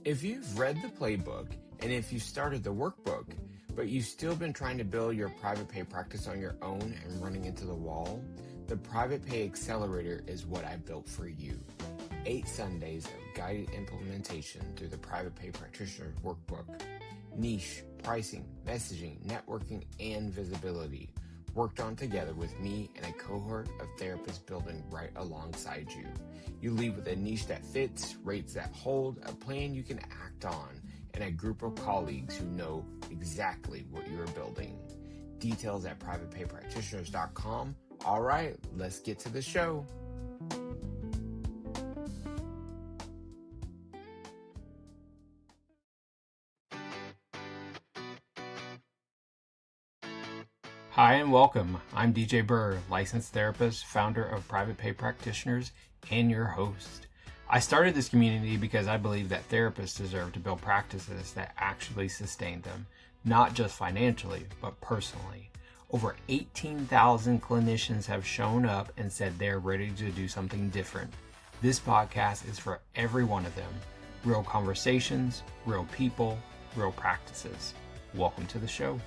If you've read the playbook and if you started the workbook, but you've still been trying to build your private pay practice on your own and running into the wall, the Private Pay Accelerator is what I built for you. 8 Sundays of guided implementation through the Private Pay Practitioner Workbook. Niche, pricing, messaging, networking, and visibility worked on together with me and a cohort of therapists building right alongside you. You leave with a niche that fits, rates that hold, a plan you can act on, and a group of colleagues who know exactly what you're building. Details at privatepaypractitioners.com. All right, let's get to the show. Hi and welcome. I'm DJ Burr, licensed therapist, founder of Private Pay Practitioners, and your host. I started this community because I believe that therapists deserve to build practices that actually sustain them, not just financially, but personally. Over 18,000 clinicians have shown up and said they're ready to do something different. This podcast is for every one of them. Real conversations, real people, real practices. Welcome to the show.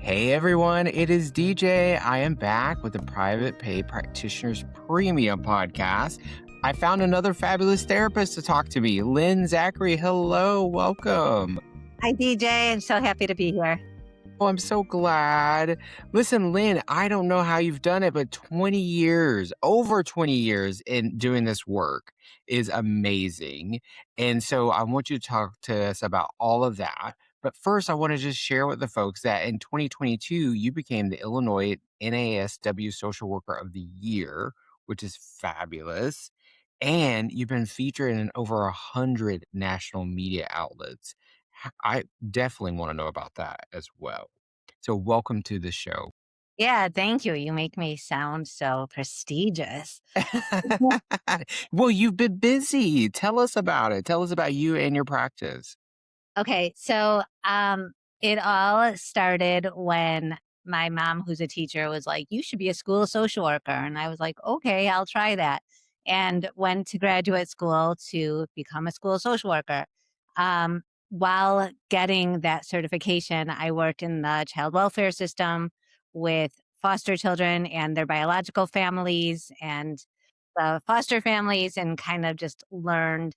Hey everyone, it is DJ. I am back with the Private Pay Practitioners Premium Podcast. I found another fabulous therapist to talk to me, Lynn Zachary. Hello, welcome. Hi, DJ. I'm so happy to be here. Oh, I'm so glad. Listen, Lynn, I don't know how you've done it, but 20 years, over 20 years in doing this work is amazing. And so I want you to talk to us about all of that. But first, I want to just share with the folks that in 2022, you became the Illinois NASW Social Worker of the Year, which is fabulous. And you've been featured in over 100 national media outlets. I definitely want to know about that as well. So welcome to the show. Yeah, thank you. You make me sound so prestigious. Well, you've been busy. Tell us about it. Tell us about you and your practice. Okay, so it all started when my mom, who's a teacher, was like, "You should be a school social worker." And I was like, "Okay, I'll try that." And went to graduate school to become a school social worker. While getting that certification, I worked in the child welfare system with foster children and their biological families and the foster families, and kind of just learned,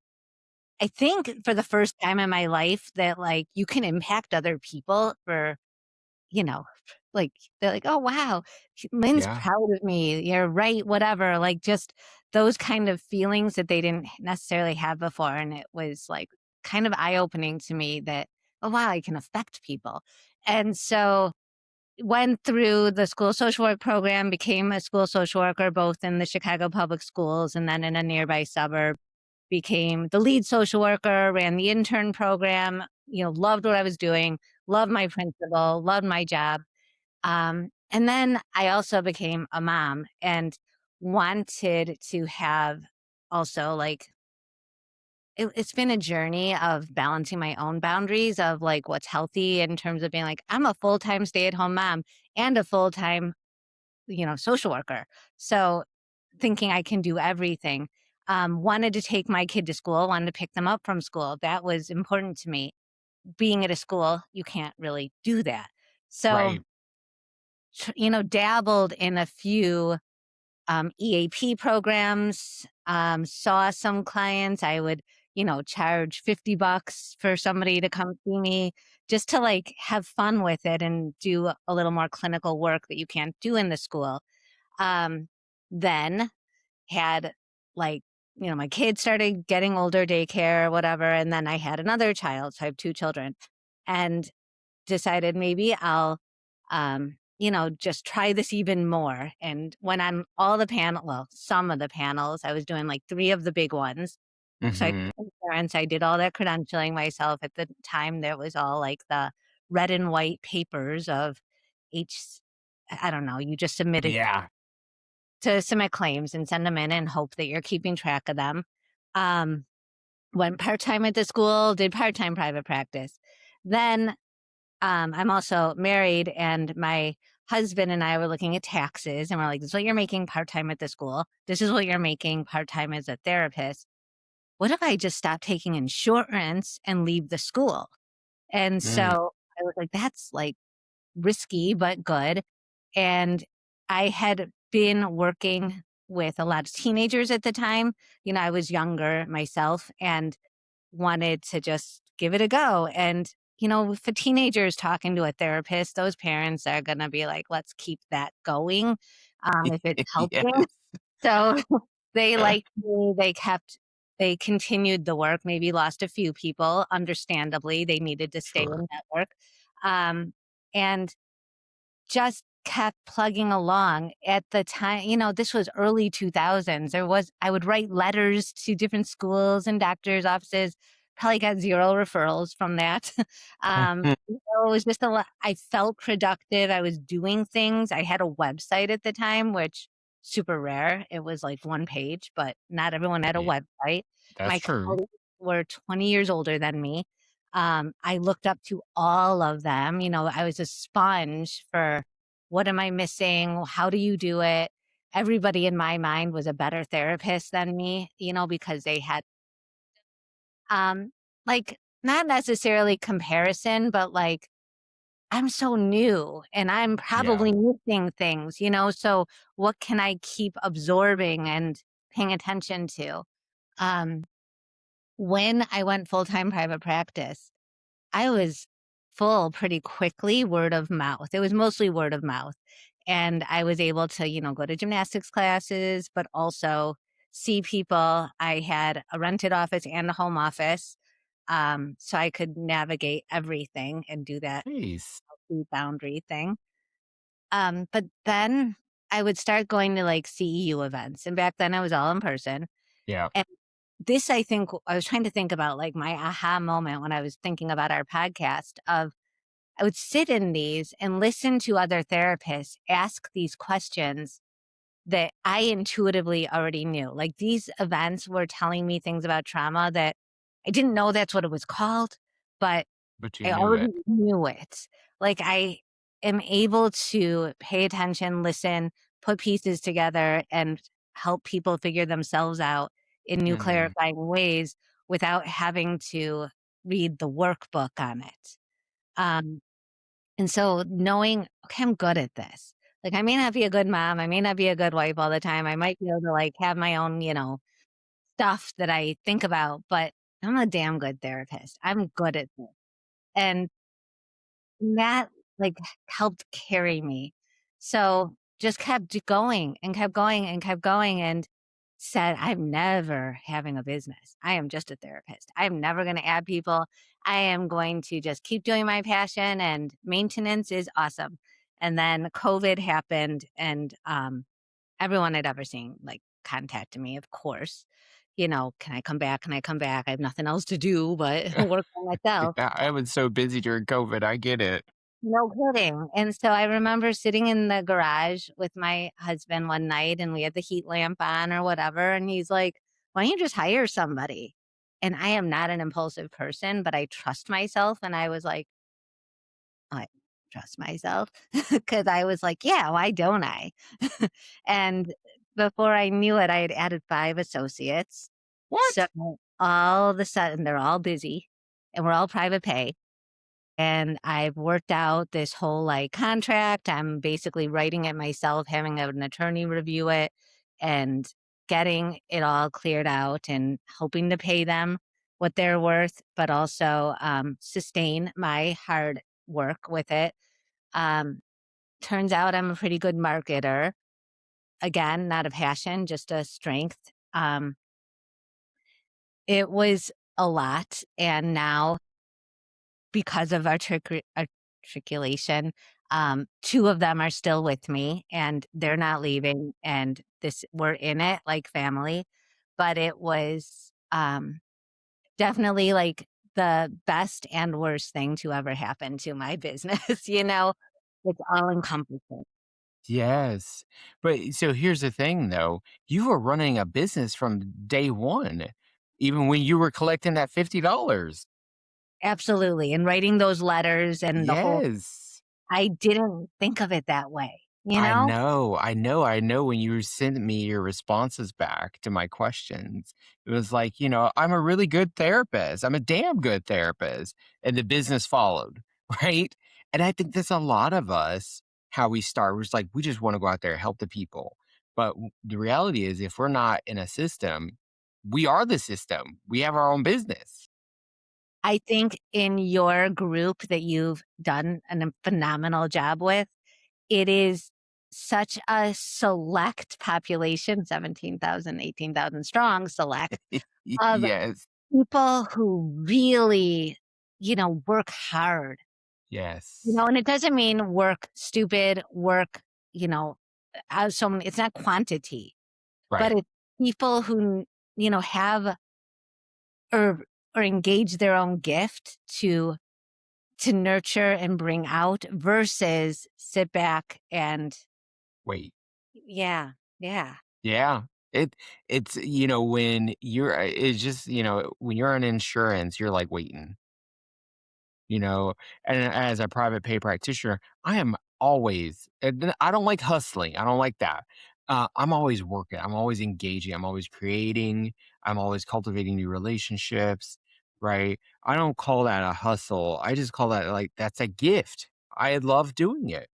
I think, for the first time in my life, that like you can impact other people for, you know, like they're like, "Oh wow, Lynn's Yeah. proud of me. You're right, whatever." Like just those kind of feelings that they didn't necessarily have before. And it was like kind of eye-opening to me that, oh wow, I can affect people. And so went through the school social work program, became a school social worker both in the Chicago public schools and then in a nearby suburb. Became the lead social worker, ran the intern program, loved what I was doing, loved my principal, loved my job. And then I also became a mom and wanted to have also like, it's been a journey of balancing my own boundaries of like what's healthy in terms of being like, I'm a full-time stay-at-home mom and a full-time, social worker. So thinking I can do everything. Wanted to take my kid to school, wanted to pick them up from school. That was important to me. Being at a school, you can't really do that. So, Right. Dabbled in a few EAP programs, saw some clients. I would, charge $50 for somebody to come see me just to like have fun with it and do a little more clinical work that you can't do in the school. Then had like, my kids started getting older, daycare, whatever. And then I had another child. So I have 2 children and decided maybe I'll, just try this even more. And went on all the some of the panels. I was doing like 3 of the big ones. So I Mm-hmm. insurance, I did all that credentialing myself. At the time, there was all like the red and white papers of each, I don't know, you just submitted Yeah. to submit claims and send them in and hope that you're keeping track of them. Went part-time at the school, did part-time private practice. Then I'm also married, and my husband and I were looking at taxes, and we're like, "This is what you're making part time at the school. This is what you're making part time as a therapist. What if I just stop taking insurance and leave the school?" And Mm. so I was like, "That's like risky but good." And I had been working with a lot of teenagers at the time. I was younger myself and wanted to just give it a go. And, for teenagers talking to a therapist, those parents are going to be like, let's keep that going if it's helping. Yes. So they liked me. They continued the work, maybe lost a few people. Understandably, they needed to stay Sure. in that work. Um, and just kept plugging along. At the time, this was early 2000s. I would write letters to different schools and doctors' offices, probably got 0 referrals from that. It was just a lot. I felt productive. I was doing things. I had a website at the time, which super rare. It was like 1 page, but not everyone had a Yeah, website. that's My true. colleagues were 20 years older than me. I looked up to all of them. I was a sponge for what am I missing? How do you do it? Everybody in my mind was a better therapist than me, because they had, um, like, not necessarily comparison, but like, I'm so new and I'm Yeah. probably missing things, so what can I keep absorbing and paying attention to? Um, when I went full time private practice, I was full pretty quickly, word of mouth. It was mostly word of mouth. And I was able to, go to gymnastics classes, but also see people. I had a rented office and a home office. So I could navigate everything and do that Nice. healthy boundary thing. But then I would start going to like CEU events. And back then I was all in person. Yeah. And this, I think, I was trying to think about like my aha moment when I was thinking about our podcast of I would sit in these and listen to other therapists ask these questions that I intuitively already knew. Like these events were telling me things about trauma that I didn't know that's what it was called, but But you I knew already it. knew it. Like I am able to pay attention, listen, put pieces together, and help people figure themselves out in new Mm. clarifying ways without having to read the workbook on it. Um, and so knowing, okay, I'm good at this. Like I may not be a good mom, I may not be a good wife all the time. I might be able to like have my own, stuff that I think about, but I'm a damn good therapist. I'm good at this. And that, like, helped carry me. So, just kept going and kept going and kept going and said, "I'm never having a business. I am just a therapist. I'm never gonna add people. I am going to just keep doing my passion, and maintenance is awesome." And then COVID happened, and, everyone I'd ever seen, like, contacted me, of course. "Can I come back? Can I come back? I have nothing else to do but work on myself." Yeah, I was so busy during COVID, I get it. No kidding, and so I remember sitting in the garage with my husband one night, and we had the heat lamp on or whatever, and he's like, "Why don't you just hire somebody?" And I am not an impulsive person, but I trust myself, and I was like, "I trust myself," because I was like, "Yeah, why don't I?" And before I knew it, I had added 5 associates, so What? all of a sudden, they're all busy, and we're all private pay. And I've worked out this whole like contract. I'm basically writing it myself, having an attorney review it and getting it all cleared out and hoping to pay them what they're worth, but also sustain my hard work with it. Um, turns out I'm a pretty good marketer. Again, not a passion, just a strength. It was a lot. And now because of articulation, 2 of them are still with me, and they're not leaving, and this we're in it like family, but it was, definitely, like, the best and worst thing to ever happen to my business, you know? It's all encompassing. Yes. But so here's the thing though, you were running a business from day one, even when you were collecting that $50. Absolutely, and writing those letters and the whole Yes. I didn't think of it that way, you I know? know, I know when you sent me your responses back to my questions, it was like, I'm a really good therapist. I'm a damn good therapist. And the business followed, right? And I think that's a lot of us, how we start. We're just like, we just want to go out there and help the people. But the reality is, if we're not in a system, we are the system. We have our own business. I think in your group that you've done a phenomenal job with, it is such a select population, 17,000, 18,000 strong select, of Yes. people who really, work hard, Yes. and it doesn't mean work stupid, work, you know, as so many it's not quantity, but Right. it's people who, have or engage their own gift to nurture and bring out versus sit back and Wait. yeah, yeah. Yeah. It's when you're it's just, when you're on insurance, you're like waiting, you know, and as a private pay practitioner, I am always and I don't like hustling. I don't like that. I'm always working. I'm always engaging. I'm always creating. I'm always cultivating new relationships, right? I don't call that a hustle. I just call that like that's a gift. I love doing it.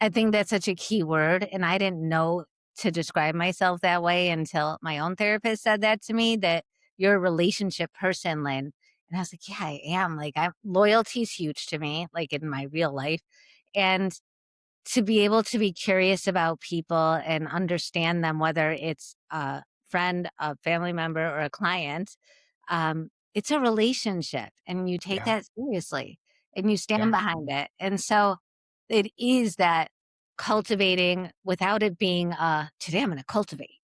I think that's such a key word, and I didn't know to describe myself that way until my own therapist said that to me, that you're a relationship person, Lynn. And I was like, yeah, I am. Like, loyalty's huge to me, like in my real life. And to be able to be curious about people and understand them, whether it's a friend, a family member, or a client, it's a relationship and you take Yeah. that seriously and you stand Yeah. behind it. And so it is that cultivating without it being today I'm going to cultivate.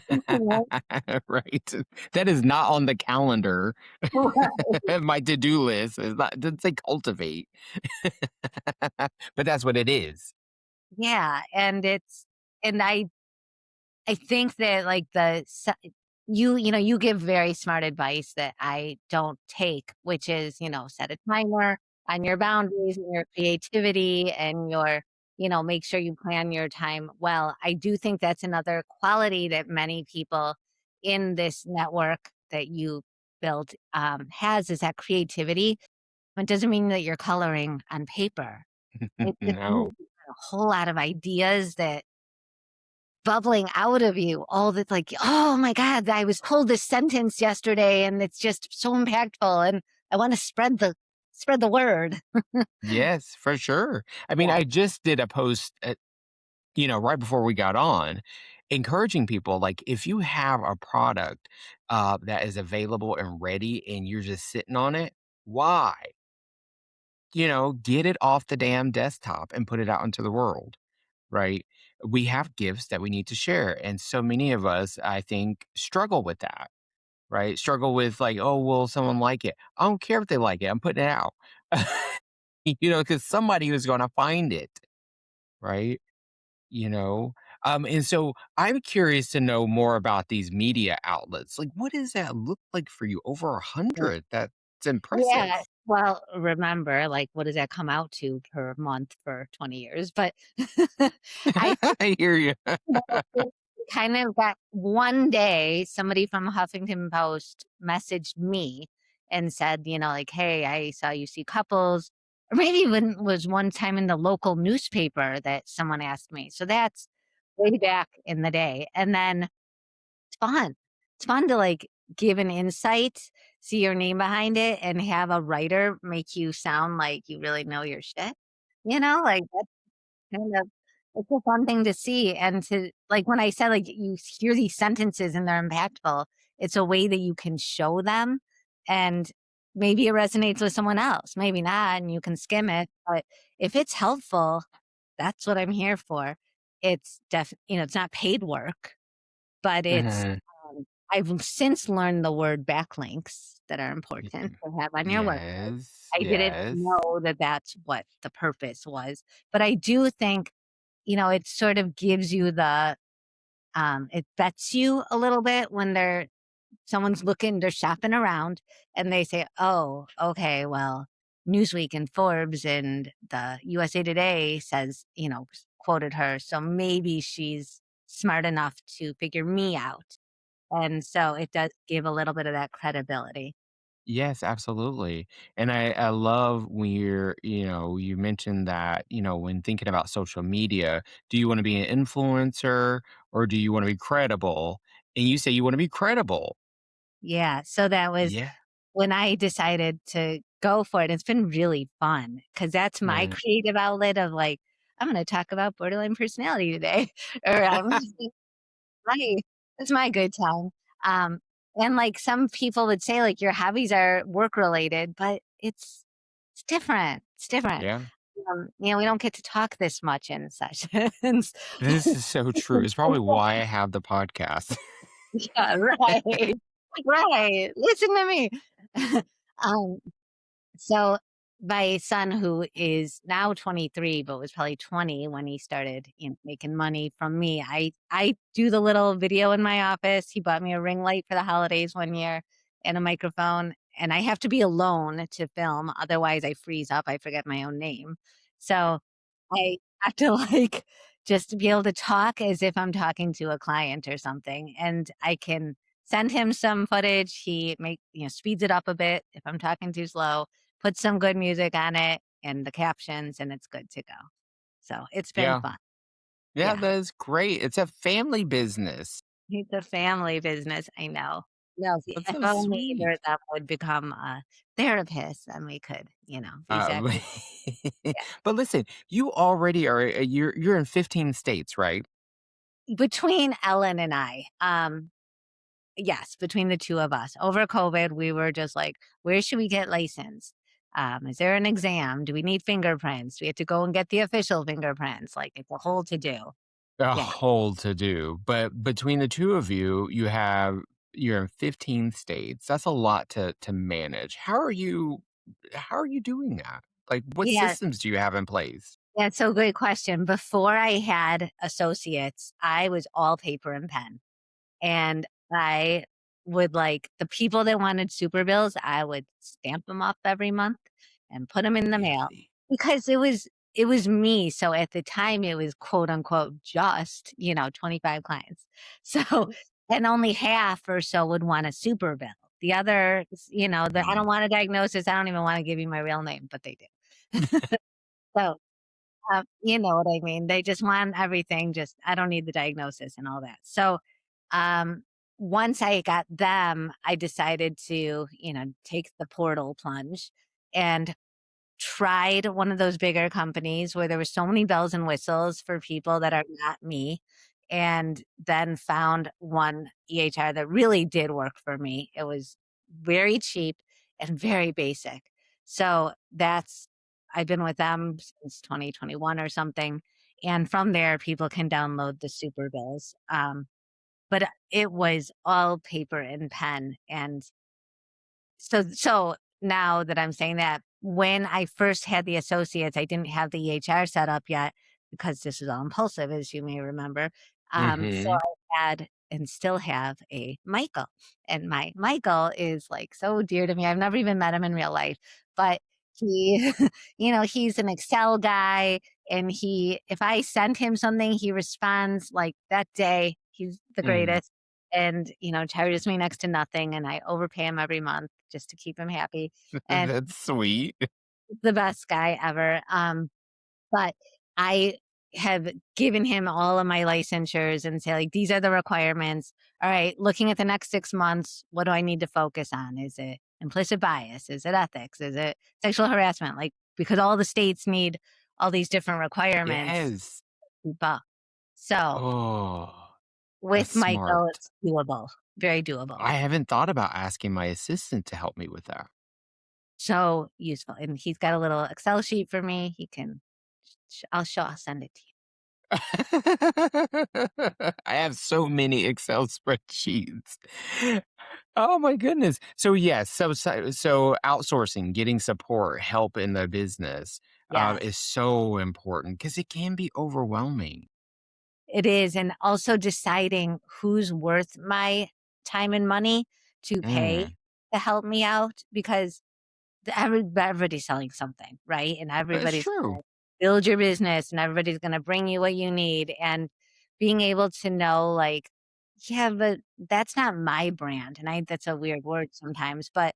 You know? Right. That is not on the calendar. My to-do list is not, it doesn't say cultivate, but that's what it is. Yeah, and I think that, like, you give very smart advice that I don't take, which is, set a timer on your boundaries and your creativity and make sure you plan your time well. I do think that's another quality that many people in this network that you built, has is that creativity. It doesn't mean that you're coloring on paper. It just means No. you got a whole lot of ideas that bubbling out of you, all that like, "Oh my god, I was told this sentence yesterday, and it's just so impactful, and I wanna spread the word." Yes, for sure. I mean, Yeah. I just did a post, right before we got on, encouraging people, like, if you have a product, that is available and ready and you're just sitting on it, why? Get it off the damn desktop and put it out into the world. Right? We have gifts that we need to share. And so many of us, I think, struggle with that, right? Struggle with like, oh, will someone like it? I don't care if they like it. I'm putting it out, because somebody was going to find it, right? You know? And so I'm curious to know more about these media outlets. Like, what does that look like for you? Over 100. That's impressive. Yeah. Well, remember, like, what does that come out to per month for 20 years? But I think, I hear you. it kind of got one day, somebody from Huffington Post messaged me and said, like, "Hey, I saw you see couples," or maybe even was one time in the local newspaper that someone asked me. So that's way back in the day. And then it's fun. It's fun to, like, give an insight, see your name behind it, and have a writer make you sound like you really know your shit. Like, that's kind of it's a fun thing to see and to like, when I said, like, you hear these sentences and they're impactful, it's a way that you can show them, and maybe it resonates with someone else, maybe not, and you can skim it, but if it's helpful, that's what I'm here for. It's not paid work, but Mhm. I've since learned the word backlinks that are Y- important to have on your website. Yes. I didn't Yes. know that that's what the purpose was, but I do think, it sort of gives you it vets you a little bit when they're someone's looking, they're shopping around and they say, oh, okay, well, Newsweek and Forbes and the USA Today says, quoted her. So maybe she's smart enough to figure me out. And so it does give a little bit of that credibility. Yes, absolutely. And I love when you mentioned that, when thinking about social media, do you want to be an influencer or do you want to be credible? And you say you want to be credible. Yeah. So that was Yeah. when I decided to go for it. It's been really fun because that's my Right. creative outlet of like, I'm going to talk about borderline personality today, or right. It's my good time. Um, and like some people would say, like your hobbies are work related, but it's different. It's different. Yeah. We don't get to talk this much in sessions. This is so true. It's probably why I have the podcast. Yeah, right. Right. Listen to me. um, so my son, who is now 23, but was probably 20 when he started, making money from me. I do the little video in my office. He bought me a ring light for the holidays one year and a microphone, and I have to be alone to film. Otherwise, I freeze up. I forget my own name. So I have to like just be able to talk as if I'm talking to a client or something, and I can send him some footage. He speeds it up a bit if I'm talking too slow, put some good music on it and the captions, and it's good to go. So it's been Yeah. fun. Yeah, Yeah. that is great. It's a family business. It's a family business. I know. No, That's if so only either sweet. of them would become a therapist, then we could, be Uh, exactly. Yeah. but listen, you already are. You're in 15 states, right? Between Ellen and I, yes, between the two of us. Over COVID, we were just like, where should we get licensed? Is there an exam? Do we need fingerprints? We have to go and get the official fingerprints. Like it's a whole to do. A Yeah. whole to do. But between the two of you, you're in 15 states. That's a lot to manage. How are you doing that? Like what Yeah. systems do you have in place? That's so great question. Before I had associates, I was all paper and pen. And I would like the people that wanted super bills, I would stamp them up every month and put them in the mail Really? because it was me. So at the time it was quote unquote just, 25 clients. So and only half or so would want a super bill. The other, I don't Mhm. want a diagnosis. I don't even want to give you my real name, but they do. So you know what I mean? They just want everything, just I don't need the diagnosis and all that. So, um, once I got them, I decided to, take the portal plunge and tried one of those bigger companies where there were so many bells and whistles for people that are not me, and then found one EHR that really did work for me. It was very cheap and very basic. So that's I've been with them since 2021 or something. And from there, people can download the super bills. But it was all paper and pen. And so now that I'm saying that, when I first had the associates, I didn't have the EHR set up yet because this is all impulsive, as you may remember. So Mhm. I had and still have a Michael, and my Michael is like so dear to me. I've never even met him in real life, but he, he's an Excel guy, and if I send him something, he responds like that day. He's the Mm. greatest and, charges me next to nothing, and I overpay him every month just to keep him happy, and That's sweet. the best guy ever, but I have given him all of my licensures and say, like, "These are the requirements. Alright, looking at the next 6 months, what do I need to focus on? Is it implicit bias? Is it ethics? Is it sexual harassment?" Like, because all the states need all these different requirements Yes. to keep up. So, Oh, that's with Michael, smart. it's doable, very doable. I haven't thought about asking my assistant to help me with that. So useful, and he's got a little Excel sheet for me. He can I'll send it to you. I have so many Excel spreadsheets. Oh my goodness. So yes, so outsourcing, getting support, help in the business, Yes, is so important because it can be overwhelming. it is, and also deciding who's worth my time and money. to pay Mm. to help me out because everybody's selling something, right? And It's everybody's true. gonna build your business and everybody's gonna bring you what you need. And being able to know, like, yeah, but that's not my brand. And that's a weird word sometimes, but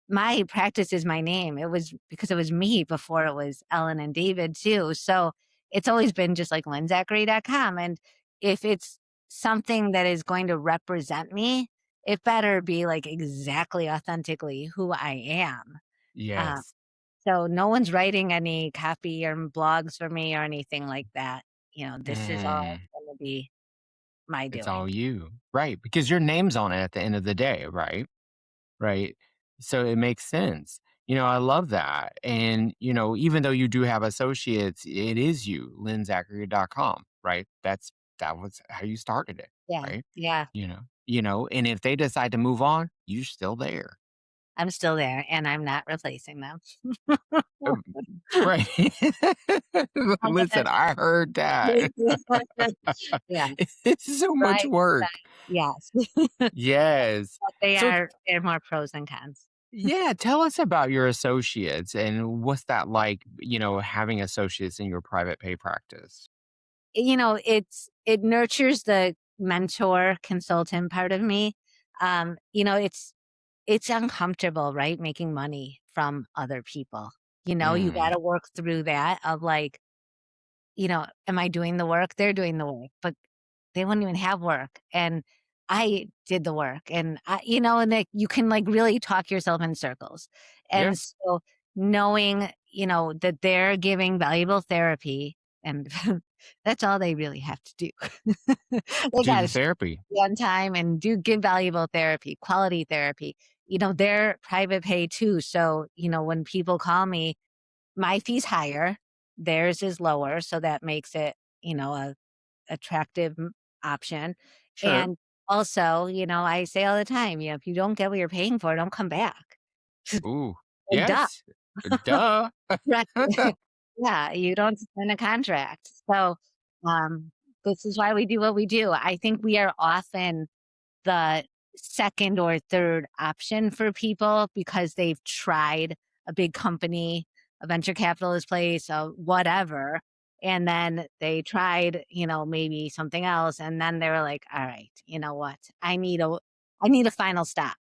my practice is my name. It was because it was me before it was Ellen and David too. So it's always been just like linzachary.com. And if it's something that is going to represent me, it better be like exactly authentically who I am. Uh, Yes. so no one's writing any copy or blogs for me or anything like that. This is all Mm. going to be my It's doing. all you. Right, because your name's on it at the end of the day, right? Right? So it makes sense. I love that. And, even though you do have associates, it is you, linzachary.com, right? That was how you started it, Yeah. right? Yeah. And if they decide to move on, you're still there. I'm still there and I'm not replacing them. Uh, Right. Listen, I heard that. Yeah, It's so much right, work. right, yes. Yes. But So they're more pros than cons. yeah, tell us about your associates and what's that like, having associates in your private pay practice? It nurtures the mentor consultant part of me. It's uncomfortable, right, making money from other people. You Mm, gotta work through that of like, am I doing the work? They're doing the work, but they wouldn't even have work, and I did the work, and and that you can, like, really talk yourself in circles, yeah, and so knowing, that they're giving valuable therapy, and that's all they really have to do. They do gotta the therapy. be on time and do give valuable therapy, quality therapy. They're private pay too, so, when people call me, my fee's higher, theirs is lower, so that makes it, a attractive option. Sure. And also, I say all the time, if you don't get what you're paying for, don't come back. Ooh, Like, duh. yes. Duh. Right. Yeah, you don't sign a contract. So, um, this is why we do what we do. I think we are often the second or third option for people because they've tried a big company, a venture capitalist place, whatever, and then they tried, maybe something else, and then they were like, "All right, you know what? I need a final stop."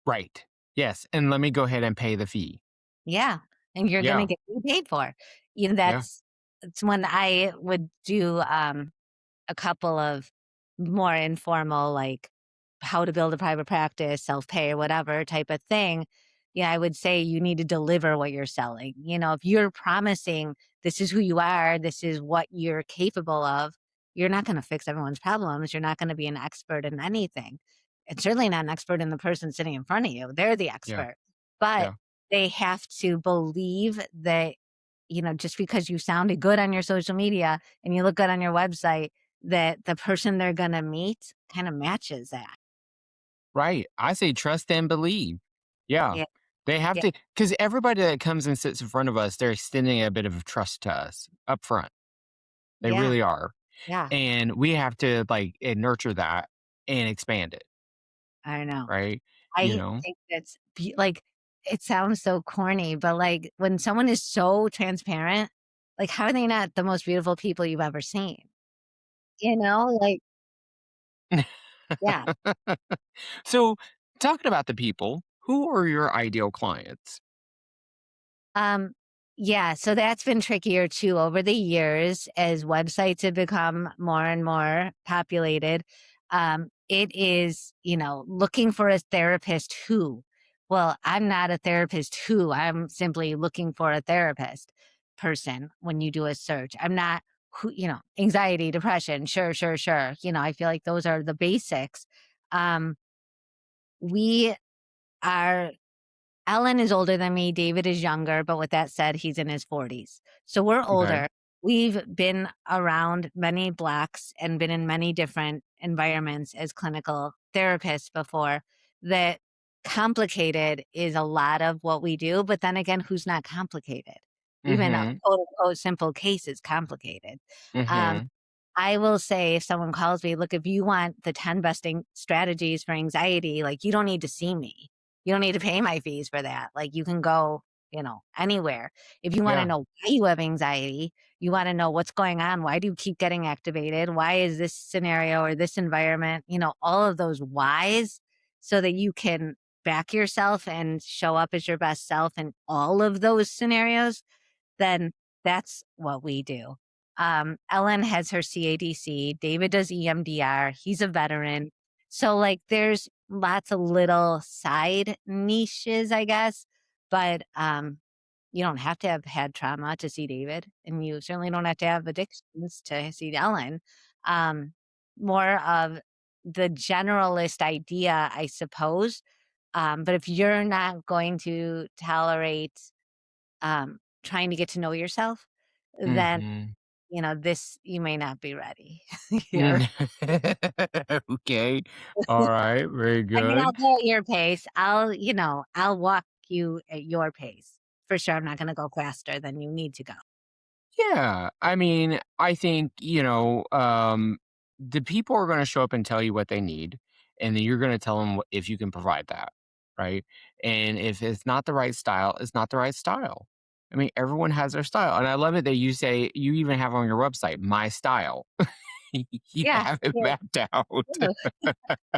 Right. Yes, and let me go ahead and pay the fee. Yeah, and you're gonna Yeah, get paid for. You know, yeah, that's when I would do, a couple of more informal, like how to build a private practice, self-pay or whatever type of thing. Yeah, I would say you need to deliver what you're selling. If you're promising this is who you are, this is what you're capable of, you're not going to fix everyone's problems. You're not going to be an expert in anything. And certainly not an expert in the person sitting in front of you. They're the yeah, expert. But yeah. they have to believe that, just because you sounded good on your social media and you look good on your website, that the person they're gonna meet kinda matches that. Right. I say trust and believe. Yeah. Yeah, They have yeah, to, because everybody that comes and sits in front of us, they're extending a bit of trust to us up front. They yeah, really are. yeah, And we have to like nurture that and expand it. I know. Right. You I know? think that's like, it sounds so corny, but, like, when someone is so transparent, like, how are they not the most beautiful people you've ever seen? Like, yeah. So, talking about the people, who are your ideal clients? Um, yeah, so that's been trickier too over the years as websites have become more and more populated. It is, looking for a therapist who. Well, I'm not a therapist who. I'm simply looking for a therapist person when you do a search. I'm not who, anxiety, depression, sure, sure, sure. I feel like those are the basics. Um, we are Ellen is older than me, David is younger, but with that said, he's in his 40s. So we're Okay. older. We've been around many blocks and been in many different environments as clinical therapists before. That complicated is a lot of what we do, but then again, who's not complicated? Even a Mhm. quote unquote simple case is complicated. Um, Mhm. I will say if someone calls me, "Look, if you want the 10 best strategies for anxiety, like, you don't need to see me. You don't need to pay my fees for that. Like, you can go, anywhere. If you wanna Yeah. know why you have anxiety, you wanna know what's going on, why do you keep getting activated? Why is this scenario or this environment?" All of those whys so that you can back yourself and show up as your best self in all of those scenarios, then that's what we do. Ellen has her CADC, David does EMDR, he's a veteran. So, like, there's lots of little side niches, I guess, but you don't have to have had trauma to see David, and you certainly don't have to have addictions to see Ellen. Um, More of the generalist idea, I suppose. But if you're not going to tolerate trying to get to know yourself, then, Mhm. this you may not be ready here. Mm. Okay. Alright, very I mean, I'll good. go at your pace. I'll walk you at your pace. For sure, I'm not gonna go faster than you need to go. Yeah, I mean, I think, the people are gonna show up and tell you what they need, and then you're gonna tell them if you can provide that, right? And if it's not the right style, it's not the right style. I mean, everyone has their style, and I love it that you say you even have on your website, "My style." You Yeah, have it yeah, mapped out. true.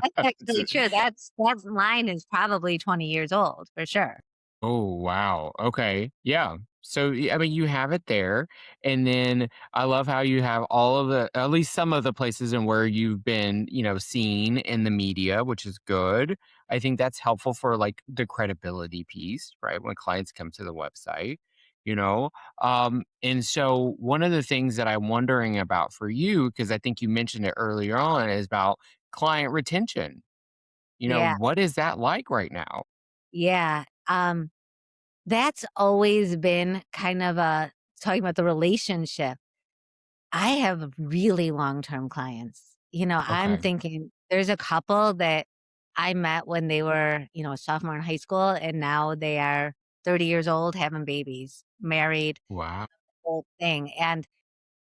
That's actually true. That's line is probably 20 years old for sure. Oh, wow. Okay. Yeah. So, I mean, you have it there. And then I love how you have all of at least some of the places and where you've been, seen in the media, which is good. I think that's helpful for like the credibility piece, right? When clients come to the website, you know? And so one of the things that I'm wondering about for you, because I think you mentioned it earlier on, is about client retention. Yeah, What is that like right now? yeah. That's always been kind of a talking about the relationship. I have really long-term clients. I'm Okay. thinking there's a couple that I met when they were, a sophomore in high school, and now they are 30 years old, having babies, married, Wow. whole thing. And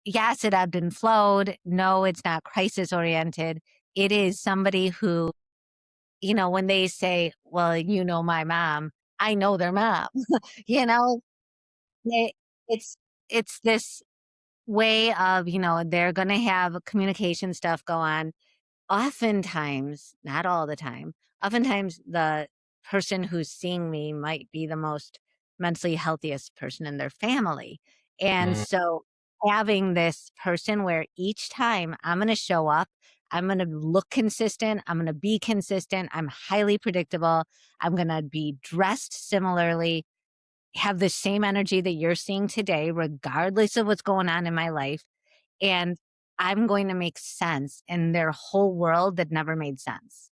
yes, it ebbed and flowed. No, it's not crisis oriented. It is somebody who, when they say, "Well, my mom," I know their mom. you know, they, it's it's this way of, they're gonna have communication stuff go on. Oftentimes, not all the time, oftentimes the person who's seeing me might be the most mentally healthiest person in their family. And Mm, so having this person where each time I'm gonna show up, I'm gonna look consistent, I'm gonna be consistent, I'm highly predictable, I'm gonna be dressed similarly, have the same energy that you're seeing today, regardless of what's going on in my life. And I'm going to make sense in their whole world that never made sense.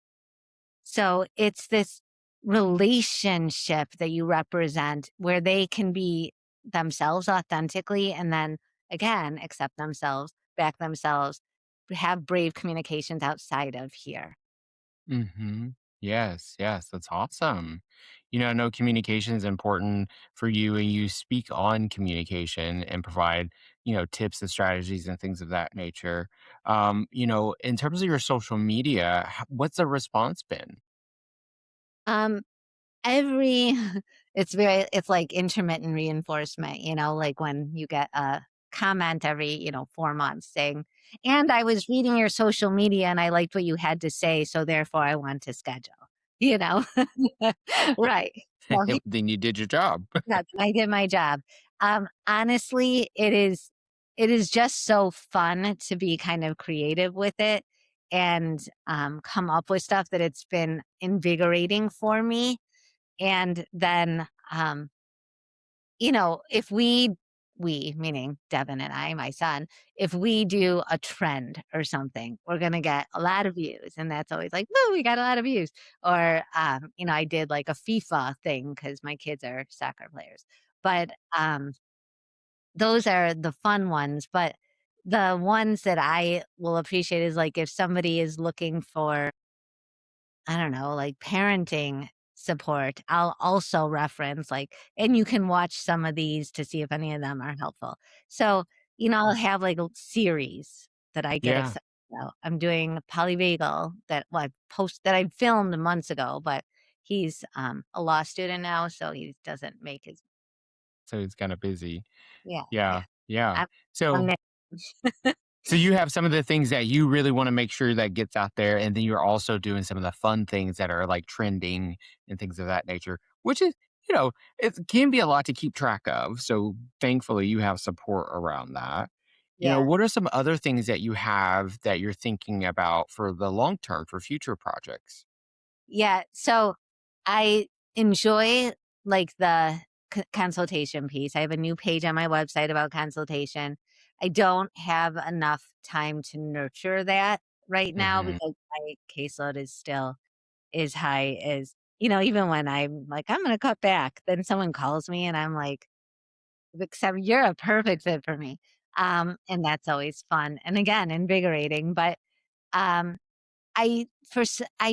So it's this relationship that you represent where they can be themselves authentically and then again accept themselves, back themselves, have brave communications outside of here. mhm. Yes, yes, that's awesome. I know communication is important for you, and you speak on communication and provide, tips and strategies and things of that nature. In terms of your social media, what's the response been? Um, every it's like intermittent reinforcement, like when you get a comment every, 4 months saying, "And I was reading your social media and I liked what you had to say, so therefore I want to schedule." You know? Right. So, Then you did your job. yeah, I did my job. Honestly, it is just so fun to be kind of creative with it and, come up with stuff that it's been invigorating for me. And then, if we, meaning Devin and I, my son, if we do a trend or something, we're gonna get a lot of views. And that's always like, "Woo, we got a lot of views." Or, I did like a FIFA thing because my kids are soccer players. But those are the fun ones. But the ones that I will appreciate is like if somebody is looking for, I don't know, like parenting support, I'll also reference like, and you can watch some of these to see if any of them are helpful. So, I'll have like a series. that I get Yeah. excited about. I'm doing polyvagal that I filmed months ago, but he's a law student now, so he doesn't make his So it's kind of busy. yeah, Yeah. yeah. Yeah. I'm I'm So there. So you have some of the things that you really wanna make sure that gets out there, and then you're also doing some of the fun things that are, like, trending and things of that nature, which is, you know, it can be a lot to keep track of, so thankfully, you have support around that. Yeah. What are some other things that you have that you're thinking about for the long term, for future projects? Yeah, so I enjoy, like, the consultation piece. I have a new page on my website about consultation. I don't have enough time to nurture that right now Mhm. because my caseload is still as high as even when I'm like, "I'm gonna cut back," then someone calls me and I'm like, "Except you're a perfect fit for me." And that's always fun and again, invigorating, but, um I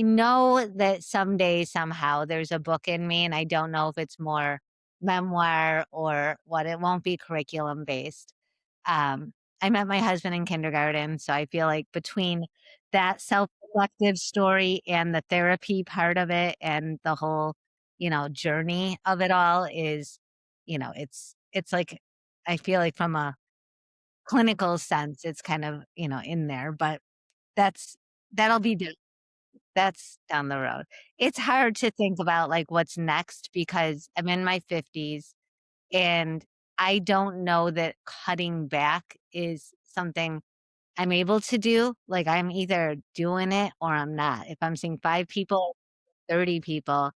know that someday, somehow, there's a book in me, and I don't know if it's more memoir or what. It won't be curriculum based. Um, I met my husband in kindergarten, so I feel like between that self-reflective story and the therapy part of it and the whole, journey of it all is, it's like I feel like from a clinical sense, it's kind of, in there, but that's that'll be that's down the road. It's hard to think about, like, what's next because I'm in my 50s, and I don't know that cutting back is something I'm able to do. Like, I'm either doing it or I'm not. If I'm seeing 5 people, 30 people,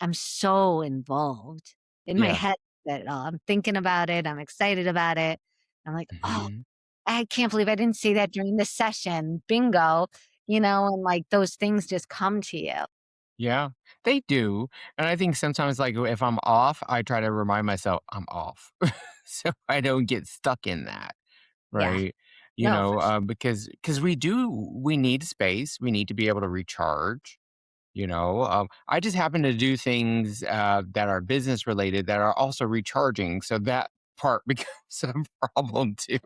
I'm so involved in my Yeah. head that I'm thinking about it, I'm excited about it. I'm like, "Oh, Mhm. I can't believe I didn't say that during the session. Bingo." And, like, those things just come to you. Yeah, they do, and I think sometimes, like, if I'm off, I try to remind myself I'm off, so I don't get stuck in that, Yeah. right? No, for sure. Because we need space, we need to be able to recharge, I just happen to do things, that are business related that are also recharging, so that part becomes a problem too.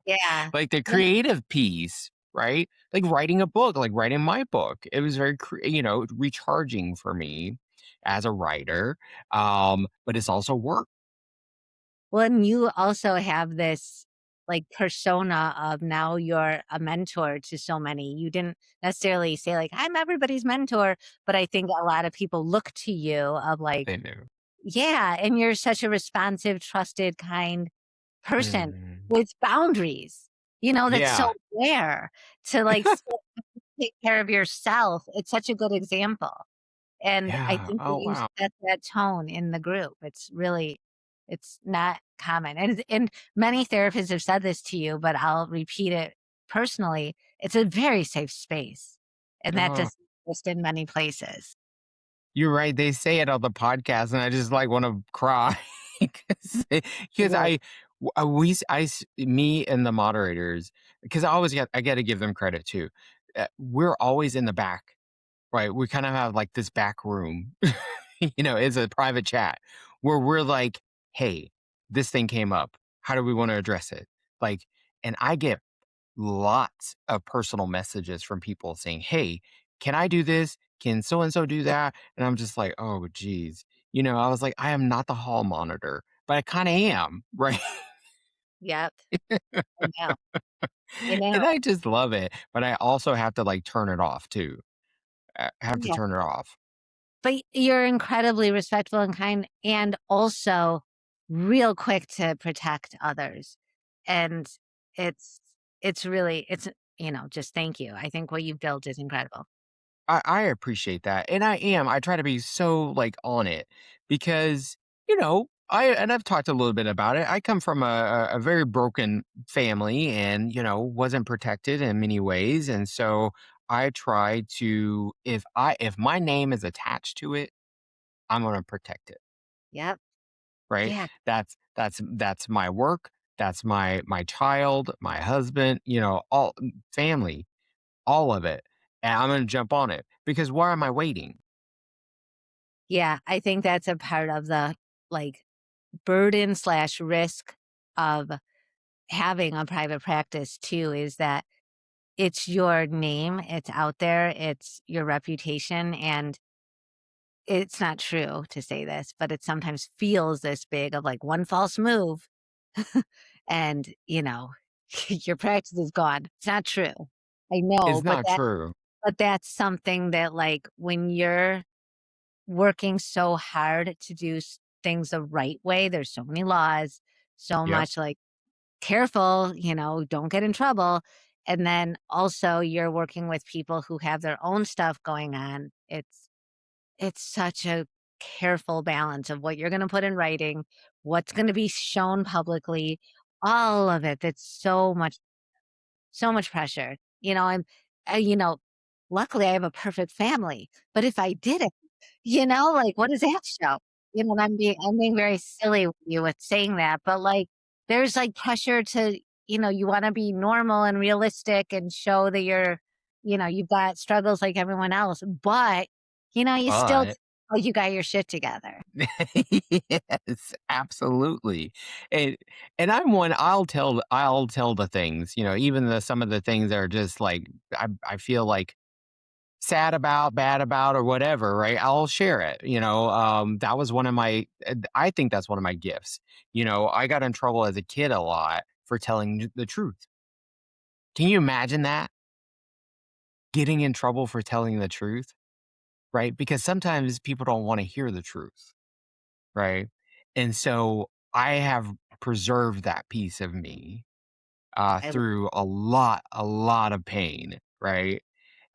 Yeah. Like the Yeah. creative piece, right? Like writing a book, like writing my book. It was very, recharging for me as a writer. But it's also work. Well, and you also have this, like, persona of now you're a mentor to so many. You didn't necessarily say, like, "I'm everybody's mentor," but I think a lot of people look to you of, like, They knew. yeah, and you're such a responsive, trusted, kind person Mhm. with boundaries, that's Yeah. so rare to, like, still take care of yourself. It's such a good example. And I Yeah. think that Oh, you wow. set that tone in the group. It's not common. And many therapists have said this to you, but I'll repeat it personally. It's a very safe space. And that Oh, doesn't exist in many places. you're right. They say it on the podcast, and I just like want to cry because Really. me and the moderators, because I got to give them credit too. We're always in the back. Right, we kind of have, like, this back room, it's a private chat where we're like, "Hey, this thing came up. How do we wanna address it?" Like, and I get lots of personal messages from people saying, "Hey, can I do this? Can so and so do that?" And I'm just like, "Oh, geez." I was like, "I am not the hall monitor, but I kinda am," right? Yep. I know. I know. And I just love it, but I also have to, like, turn it off too. I have to Yeah. turn it off. But you're incredibly respectful and kind and also real quick to protect others. And it's just thank you. I think what you've built is incredible. I appreciate that, and I am. I try to be so, like, on it because, I've talked a little bit about it. I come from a very broken family and, wasn't protected in many ways, and so I try to if my name is attached to it, I'm gonna protect it, Yep. right? Yeah. That's my work, that's my child, my husband, all family, all of it, and I'm gonna jump on it because why am I waiting? Yeah. I think that's a part of the like burden/risk of having a private practice too, is that it's your name, it's out there, it's your reputation, and it's not true to say this, but it sometimes feels this big of like one false move and, your practice is gone. It's not true. I know, It's but not true. that's something that, like, when you're working so hard to do things the right way, there's so many laws, so Yep. much like careful, don't get in trouble. And then also you're working with people who have their own stuff going on. It's such a careful balance of what you're going to put in writing, what's going to be shown publicly, all of it. That's so much pressure. And uh, you know, luckily I have a perfect family. But if I didn't, like, what does that show? And I'm being very silly with you with saying that, but, like, there's, like, pressure to you wanna be normal and realistic and show that you've got struggles like everyone else, but, you still But you got your shit together. yes, absolutely. And I'll tell the things, even some of the things that are just like I feel like sad about, bad about, or whatever, right? I'll share it. That was one of my I think that's one of my gifts. I got in trouble as a kid a lot for telling the truth. Can you imagine that? Getting in trouble for telling the truth, right? Because sometimes people don't want to hear the truth. Right? And so I have preserved that piece of me, I through a lot of pain, right?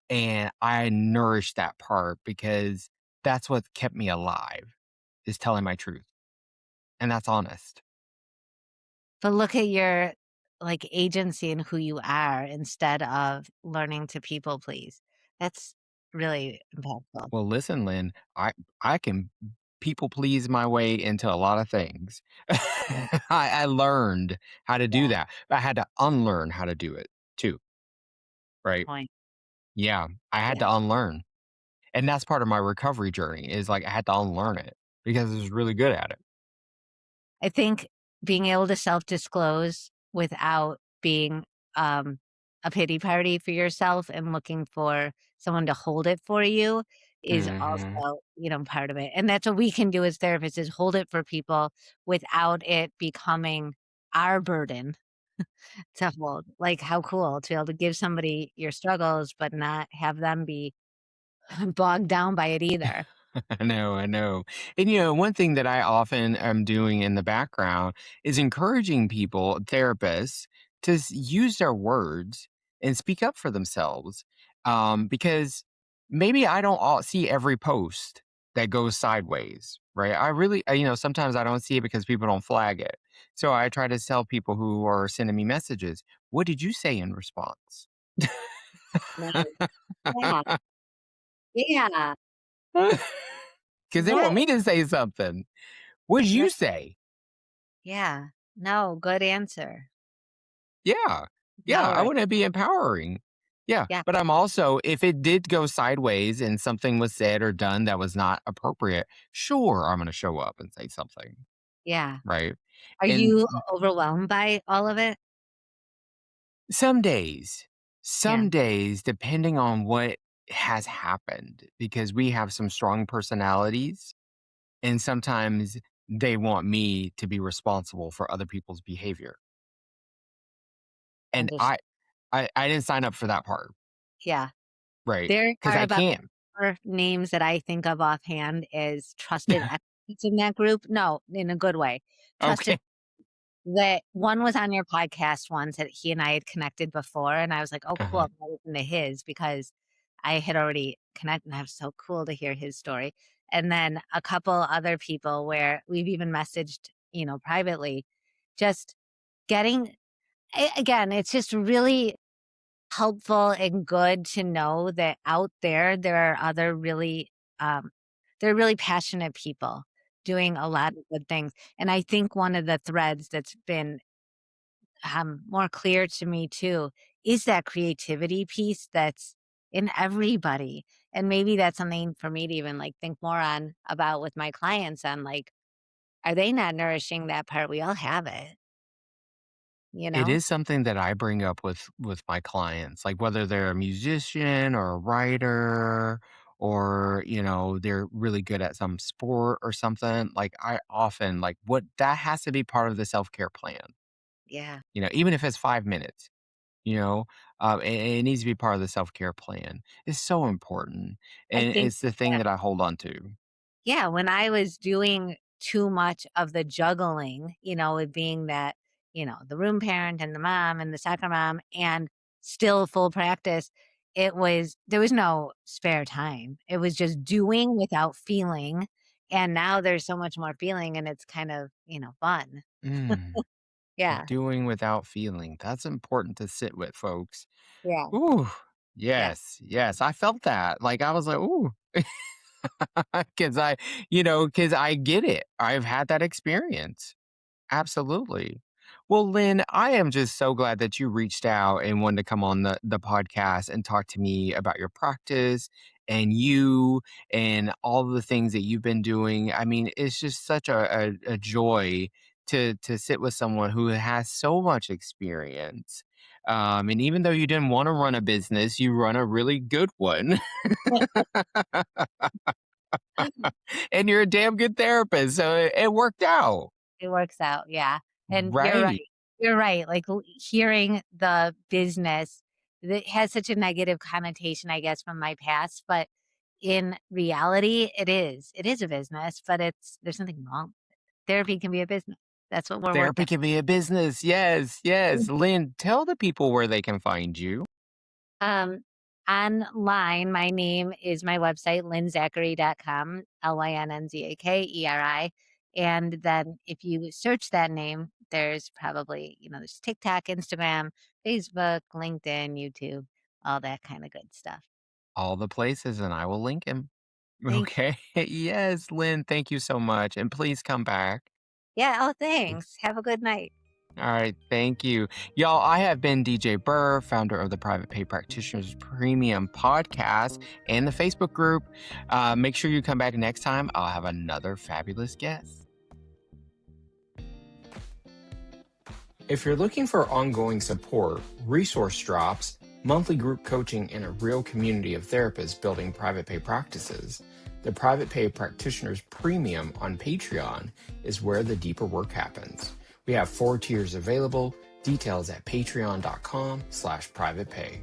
And I nourish that part because that's what kept me alive, is telling my truth, and that's honest. But look at your, like, agency and who you are instead of learning to people please. That's really impactful. Well, listen, Lynn, I can people please my way into a lot of things. Yeah, I learned how to do yeah, that, but I had to unlearn how to do it too, good right? point. Yeah, I had Yeah. to unlearn. And that's part of my recovery journey is like I had to unlearn it because I was really good at it. I think being able to self-disclose without being, um, a pity party for yourself and looking for someone to hold it for you is Mhm. also, part of it, and that's what we can do as therapists is hold it for people without it becoming our burden to hold. Like, how cool to be able to give somebody your struggles, but not have them be bogged down by it either. I know, I know. And one thing that I often am doing in the background is encouraging people, therapists, to use their words and speak up for themselves. Because maybe I don't see every post that goes sideways, right? Sometimes I don't see it because people don't flag it. So I try to tell people who are sending me messages, what did you say in response? Nice. Yeah. Yeah. Because they That want me to say something. What'd that you say? yeah. No, good answer. Yeah. Yeah, I Empowering. wanna be empowering. Yeah, Yeah, but I'm also if it did go sideways and something was said or done that was not appropriate, sure, I'm gonna show up and say something, yeah. right? Are And you overwhelmed by all of it? some days Yeah, some days, depending on what has happened, because we have some strong personalities, and sometimes they want me to be responsible for other people's behavior, and unders I didn't sign up for that part, yeah. right? There Because are I about can't. 4 names that I think of offhand as trusted experts in that group. No, in a good way. Trusted Okay. that one was on your podcast once that he and I had connected before, and I was like, "Oh, cool, Uh-huh. I'm gonna listen to his," because I had already connected, and that was so cool to hear his story. And then a couple other people where we've even messaged, privately, just getting again, it's just really helpful and good to know that out there are other really, um, there are really passionate people doing a lot of good things. And I think one of the threads that's been more clear to me too is that creativity piece that's in everybody. And maybe that's something for me to even like think more on about with my clients on like, are they not nourishing that part? We all have it. you It know? is something that I bring up with my clients, like whether they're a musician or a writer or, they're really good at some sport or something. Like I often like what that has to be part of the self-care plan. Yeah. Even if it's 5 minutes, you know, it needs to be part of the self-care plan. It's so important. I And think it's the thing that I hold on to. yeah, when I was doing too much of the juggling, with being that, the room parent and the mom and the soccer mom and still full practice, there was no spare time. It was just doing without feeling. And now there's so much more feeling and it's kind of, fun. Mm, Yeah. doing without feeling. That's important to sit with, folks. Yeah. Ooh, Yeah. yes, yes. I felt that. Like I was like, ooh, because I get it. I've had that experience. Absolutely. Well, Lynn, I am just so glad that you reached out and wanted to come on the podcast and talk to me about your practice and you and all the things that you've been doing. I mean, it's just such a joy to sit with someone who has so much experience. And even though you didn't want to run a business, you run a really good one. And you're a damn good therapist. So it worked out. It works out, yeah, and you're right. Right. You're right, like, hearing the business that has such a negative connotation, I guess, from my past, but in reality, it is a business, but there's nothing wrong. Therapy can be a business. That's what we're Therapy working can be a business. Yes, yes. on. Lynn, tell the people where they can find you. Um, Online, my name is my website, lynnzachary.com, Lynnzakeri. And then if you search that name, there's probably, there's TikTok, Instagram, Facebook, LinkedIn, YouTube, all that kind of good stuff. All the places, and I will link him. Thank you. Okay. Yes, Lynn, thank you so much. And please come back. Yeah. Oh, thanks. Have a good night. All right. Thank you. Y'all, I have been DJ Burr, founder of the Private Pay Practitioners Premium podcast and the Facebook group. Make sure you come back next time. I'll have another fabulous guest. If you're looking for ongoing support, resource drops, monthly group coaching, and a real community of therapists building private pay practices, the Private Pay Practitioners Premium on Patreon is where the deeper work happens. We have 4 tiers available, details at patreon.com/privatepay.